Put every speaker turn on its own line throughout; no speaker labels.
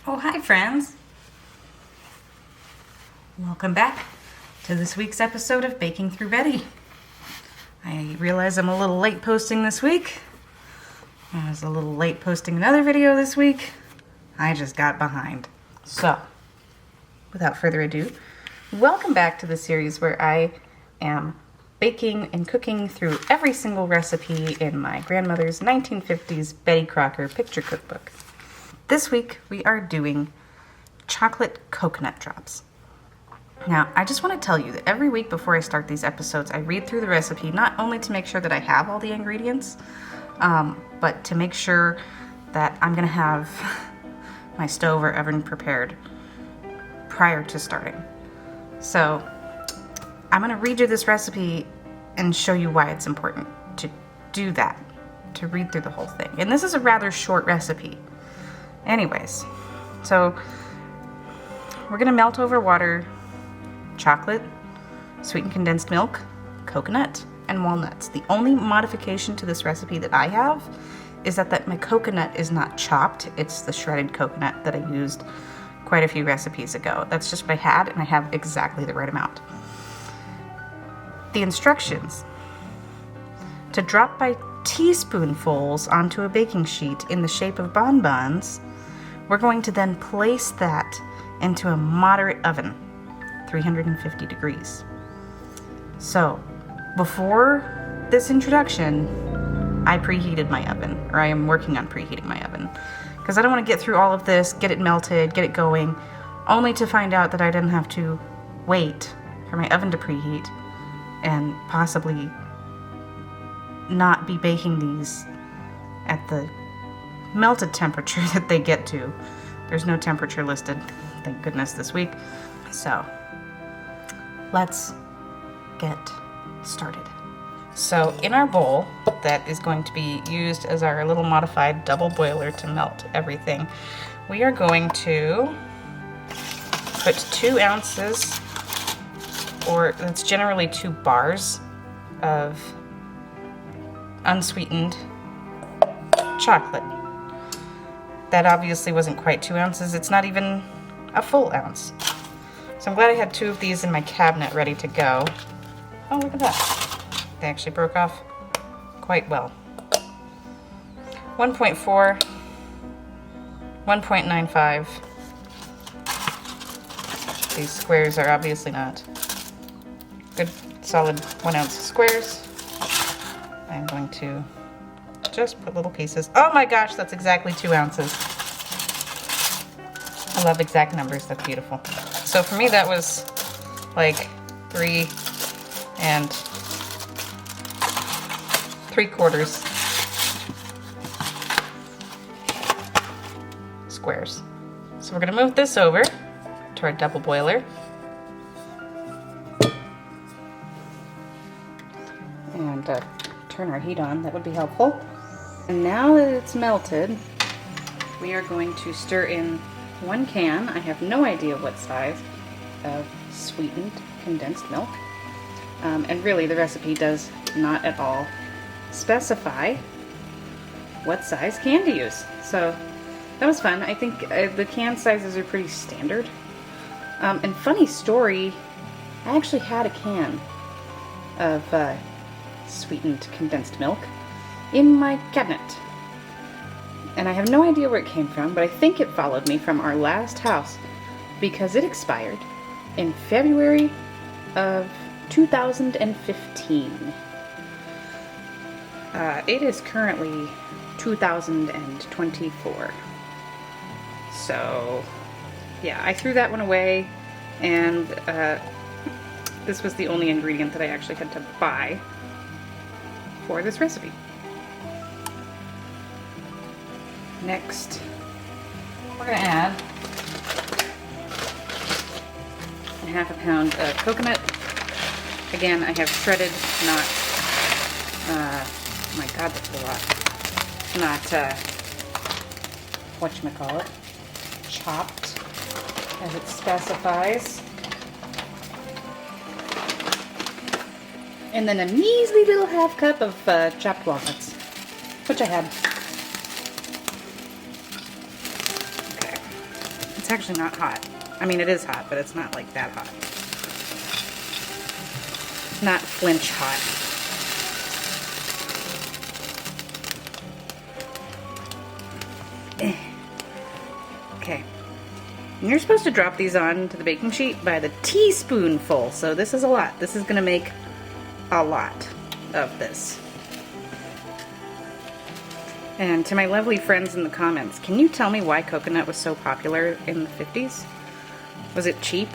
Oh, hi, friends. Welcome back to this week's episode of Baking Through Betty. I realize I'm a little late posting this week. I was a little late posting another video this week. I just got behind. So, without further ado, welcome back to the series where I am baking and cooking through every single recipe in my grandmother's 1950s Betty Crocker picture cookbook. This week we are doing chocolate coconut drops. Now, I just want to tell you that every week before I start these episodes, I read through the recipe not only to make sure that I have all the ingredients, but to make sure that I'm going to have my stove or oven prepared prior to starting. So, I'm going to read you this recipe and show you why it's important to do that, to read through the whole thing. And this is a rather short recipe. Anyways, so we're going to melt over water chocolate, sweetened condensed milk, coconut, and walnuts. The only modification to this recipe that I have is that my coconut is not chopped. It's the shredded coconut that I used quite a few recipes ago. That's just what I had, and I have exactly the right amount. The instructions: to drop by teaspoonfuls onto a baking sheet in the shape of bonbons. We're going to then place that into a moderate oven, 350 degrees. So, before this introduction, I preheated my oven, or I am working on preheating my oven, because I don't want to get through all of this, get it melted, get it going, only to find out that I didn't have to wait for my oven to preheat and possibly not be baking these at the melted temperature that they get to. There's no temperature listed, thank goodness, this week. So, let's get started. So, in our bowl that is going to be used as our little modified double boiler to melt everything, we are going to put 2 ounces, or that's generally 2 bars, of unsweetened chocolate. That obviously wasn't quite 2 ounces. It's not even a full ounce. So I'm glad I had 2 of these in my cabinet ready to go. Oh, look at that. They actually broke off quite well. 1.4, 1.95. These squares are obviously not good, solid 1 ounce squares. I'm going to just put little pieces. Oh my gosh, that's exactly 2 ounces. I love exact numbers, that's beautiful. So for me that was like 3 3/4 squares. So we're gonna move this over to our double boiler. And turn our heat on, that would be helpful. And now that it's melted, we are going to stir in 1 can, I have no idea what size, of sweetened condensed milk. And really the recipe does not at all specify what size can to use. So that was fun. I think the can sizes are pretty standard. And funny story, I actually had a can of sweetened condensed milk in my cabinet. And I have no idea where it came from, but I think it followed me from our last house because it expired in February of 2015. It is currently 2024. So, yeah, I threw that one away, and this was the only ingredient that I actually had to buy for this recipe. Next, we're going to add 1/2 pound of coconut. Again, I have shredded, not, oh my god, that's a lot. Not, whatchamacallit, chopped, as it specifies. And then a measly little 1/2 cup of chopped walnuts, which I had. Okay. It's actually not hot. I mean, it is hot, but it's not like that hot. Not flinch hot. Okay. And you're supposed to drop these onto the baking sheet by the teaspoonful. So this is a lot. This is gonna make a lot of this. And to my lovely friends in the comments, can you tell me why coconut was so popular in the 50s? Was it cheap?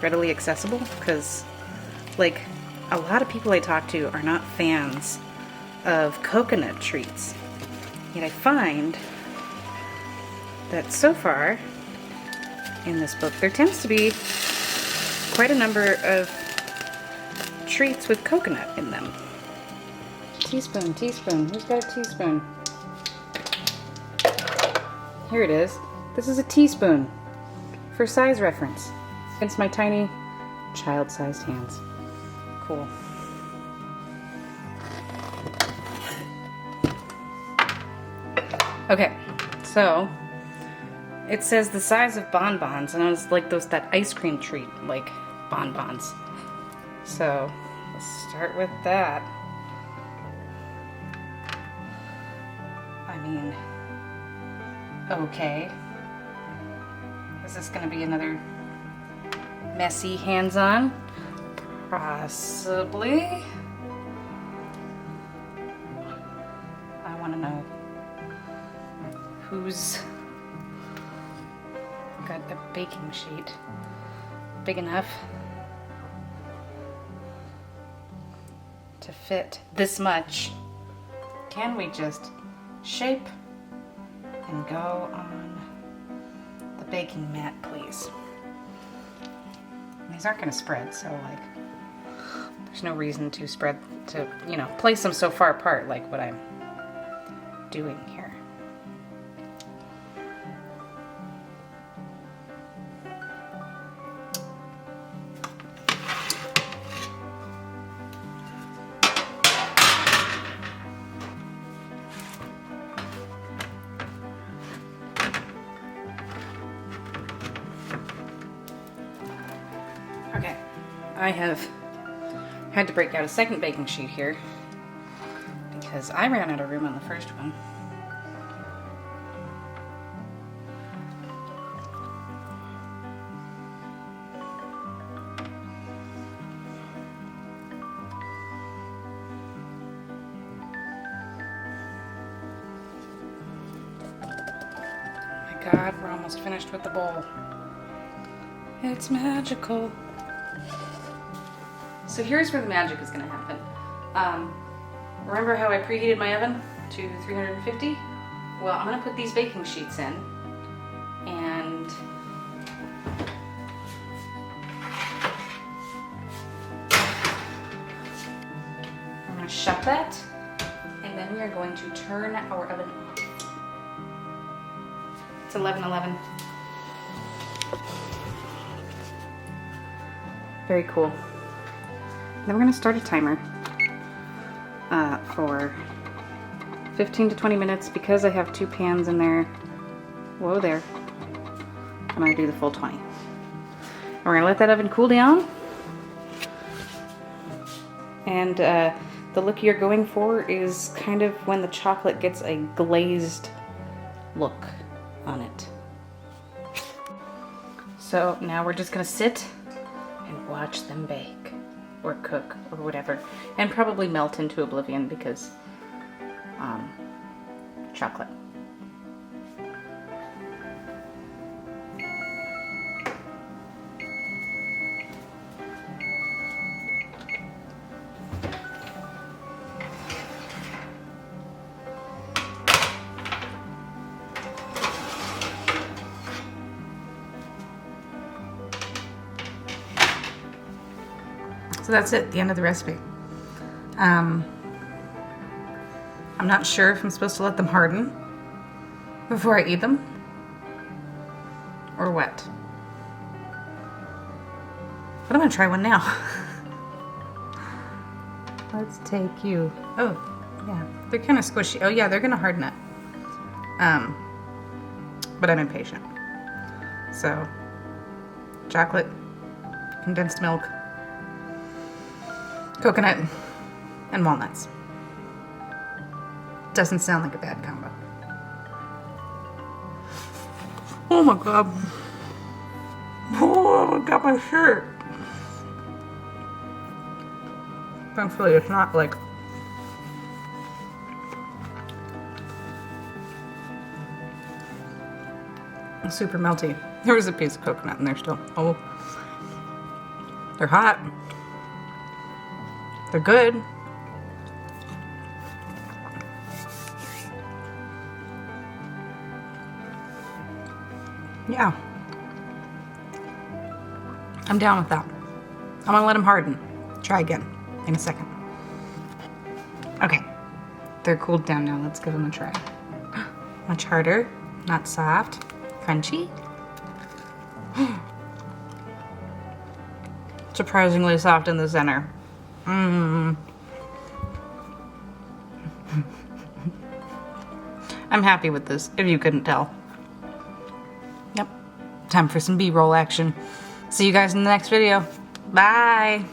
Readily accessible? Because, like, a lot of people I talk to are not fans of coconut treats. Yet I find that so far in this book there tends to be quite a number of treats with coconut in them. Teaspoon, teaspoon. Who's got a teaspoon? Here it is. This is a teaspoon for size reference. It's my tiny child-sized hands. Cool. Okay, so it says the size of bonbons, and I was like that ice cream treat, like bonbons. So let's start with that. I mean, okay. Is this gonna be another messy hands-on? Possibly. I wanna know who's got the baking sheet big enough to fit this much. Can we just shape and go on the baking mat, please? These aren't going to spread, so like there's no reason to spread, to, you know, place them so far apart like what I'm doing here. Okay, I have had to break out a second baking sheet here because I ran out of room on the first one. Oh my God, we're almost finished with the bowl. It's magical. So here's where the magic is going to happen. Remember how I preheated my oven to 350? Well, I'm going to put these baking sheets in, and I'm going to shut that, and then we are going to turn our oven off. It's 11:11. Very cool. Then we're going to start a timer for 15 to 20 minutes because I have two pans in there. Whoa there. I'm going to do the full 20. And we're going to let that oven cool down. And the look you're going for is kind of when the chocolate gets a glazed look on it. So now we're just going to sit and watch them bake or cook or whatever, and probably melt into oblivion because chocolate. So that's it, the end of the recipe. I'm not sure if I'm supposed to let them harden before I eat them or what. But I'm gonna try one now. Let's take you. Oh, yeah, they're kind of squishy. Oh yeah, they're gonna harden up. But I'm impatient. So, chocolate, condensed milk, coconut, and walnuts. Doesn't sound like a bad combo. Oh my god. Oh, I got my shirt. Thankfully, it's not like super melty. There was a piece of coconut in there still. Oh, they're hot. They're good. Yeah. I'm down with that. I'm gonna let them harden. Try again in a second. Okay, they're cooled down now. Let's give them a try. Much harder, not soft, crunchy. Surprisingly soft in the center. I'm happy with this, if you couldn't tell. Yep, time for some B-roll action. See you guys in the next video. Bye.